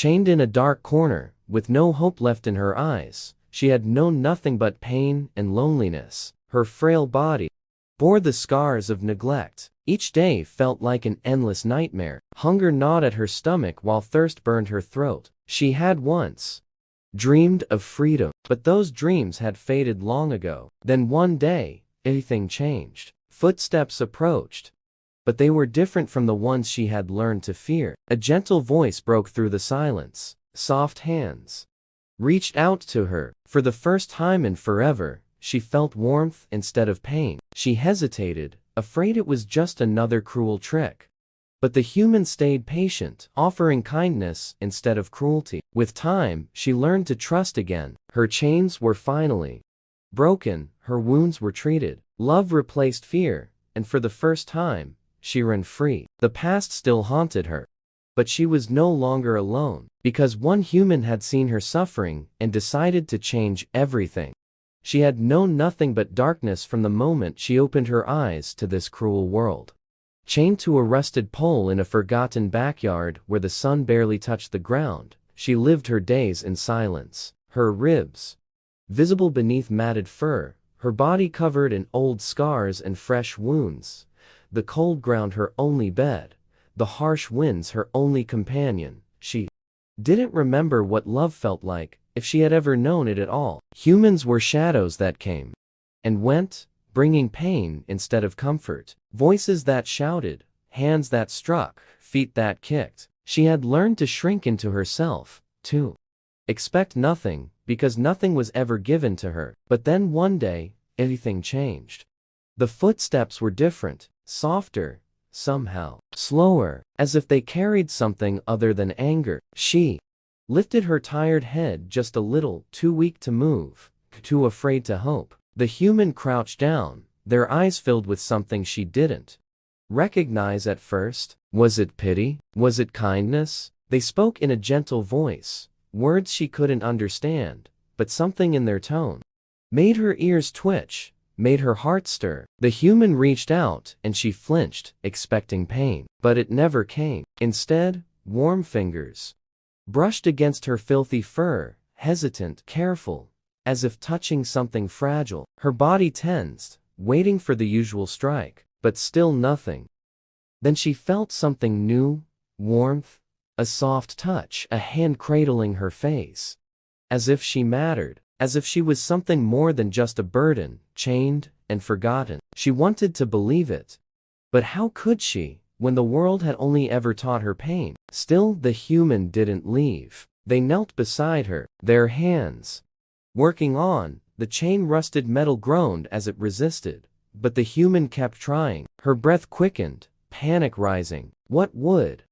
Chained in a dark corner, with no hope left in her eyes, she had known nothing but pain and loneliness. Her frail body bore the scars of neglect. Each day felt like an endless nightmare. Hunger gnawed at her stomach while thirst burned her throat. She had once dreamed of freedom, but those dreams had faded long ago. Then one day, everything changed. Footsteps approached, but they were different from the ones she had learned to fear. A gentle voice broke through the silence. Soft hands reached out to her. For the first time in forever, she felt warmth instead of pain. She hesitated, afraid it was just another cruel trick. But the human stayed patient, offering kindness instead of cruelty. With time, she learned to trust again. Her chains were finally broken, her wounds were treated. Love replaced fear, and for the first time, she ran free. The past still haunted her, but she was no longer alone, because one human had seen her suffering and decided to change everything. She had known nothing but darkness from the moment she opened her eyes to this cruel world. Chained to a rusted pole in a forgotten backyard where the sun barely touched the ground, she lived her days in silence. Her ribs visible beneath matted fur, her body covered in old scars and fresh wounds, the cold ground her only bed, the harsh winds her only companion. She didn't remember what love felt like, if she had ever known it at all. Humans were shadows that came and went, bringing pain instead of comfort. Voices that shouted, hands that struck, feet that kicked. She had learned to shrink into herself, to expect nothing, because nothing was ever given to her. But then one day, everything changed. The footsteps were different, softer, somehow slower, as if they carried something other than anger. She lifted her tired head just a little, too weak to move, too afraid to hope. The human crouched down, their eyes filled with something she didn't recognize at first. Was it pity? Was it kindness? They spoke in a gentle voice, words she couldn't understand, but something in their tone made her ears twitch, made her heart stir. The human reached out and she flinched, expecting pain, but it never came. Instead, warm fingers brushed against her filthy fur, hesitant, careful, as if touching something fragile. Her body tensed, waiting for the usual strike, but still nothing. Then she felt something new, warmth, a soft touch, a hand cradling her face. As if she mattered, as if she was something more than just a burden, chained and forgotten. She wanted to believe it. But how could she, when the world had only ever taught her pain? Still, the human didn't leave. They knelt beside her, their hands working on. The chain rusted metal groaned as it resisted, but the human kept trying. Her breath quickened, panic rising. What would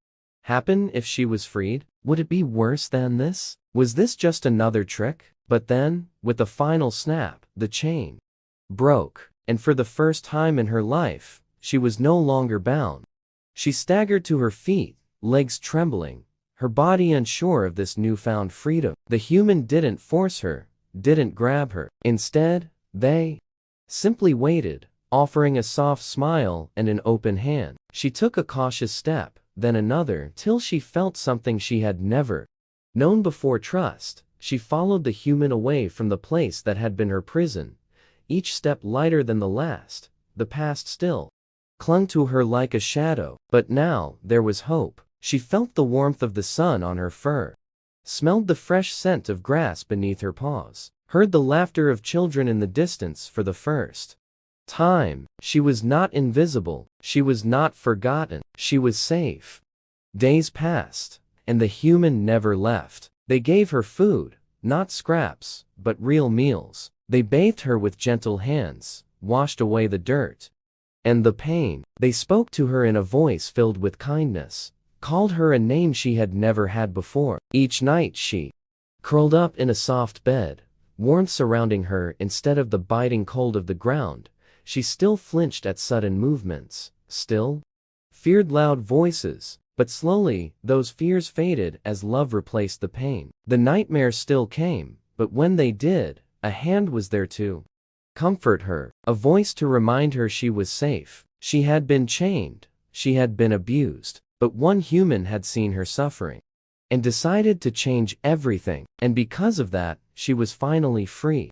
happen if she was freed? Would it be worse than this? Was this just another trick? But then, with a final snap, the chain broke, and for the first time in her life, she was no longer bound. She staggered to her feet, legs trembling, her body unsure of this newfound freedom. The human didn't force her, didn't grab her. Instead, they simply waited, offering a soft smile and an open hand. She took a cautious step, then another, till she felt something she had never known before: trust. She followed the human away from the place that had been her prison, each step lighter than the last. The past still clung to her like a shadow, but now there was hope. She felt the warmth of the sun on her fur, smelled the fresh scent of grass beneath her paws, heard the laughter of children in the distance. For the first time, she was not invisible, she was not forgotten, she was safe. Days passed, and the human never left. They gave her food, not scraps, but real meals. They bathed her with gentle hands, washed away the dirt and the pain. They spoke to her in a voice filled with kindness, called her a name she had never had before. Each night she curled up in a soft bed, warmth surrounding her instead of the biting cold of the ground. She still flinched at sudden movements, still feared loud voices, but slowly those fears faded as love replaced the pain. The nightmares still came, but when they did, a hand was there to comfort her, a voice to remind her she was safe. She had been chained, she had been abused, but one human had seen her suffering. and decided to change everything, and because of that, she was finally free.